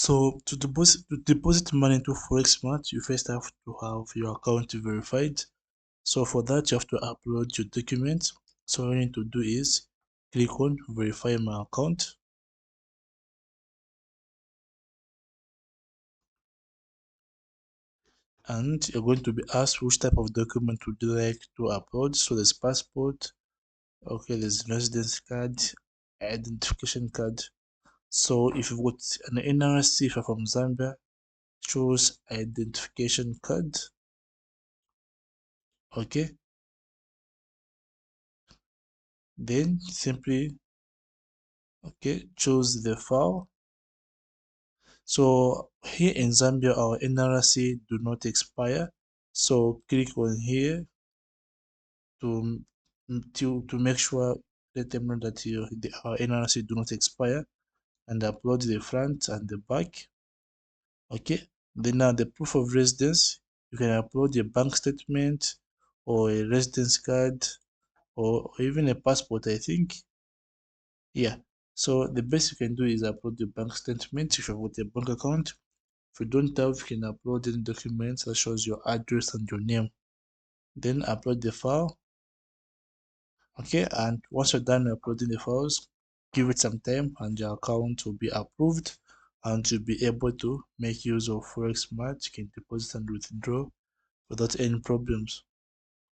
So to deposit money into forexmart, you first have to have your account verified. So for that, you have to upload your documents. So all you need to do is click on verify my account. And you're going to be asked which type of document would you like to upload. So there's passport, okay, there's residence card, identification card. So if you've got an NRC, if you're from Zambia, choose identification card. Okay, then simply choose the file. So here in Zambia, our NRC do not expire. So click on here to make sure, let them know that our NRC do not expire, and upload the front and the back. Okay, then now the proof of residence, you can upload a bank statement or a residence card or even a passport, I think. Yeah, so the best you can do is upload the bank statement if you've got a bank account. If you don't have, you can upload any documents that shows your address and your name. Then upload the file. Okay, and once you're done uploading the files, give it some time and your account will be approved and you'll be able to make use of forexmart. You can deposit and withdraw without any problems.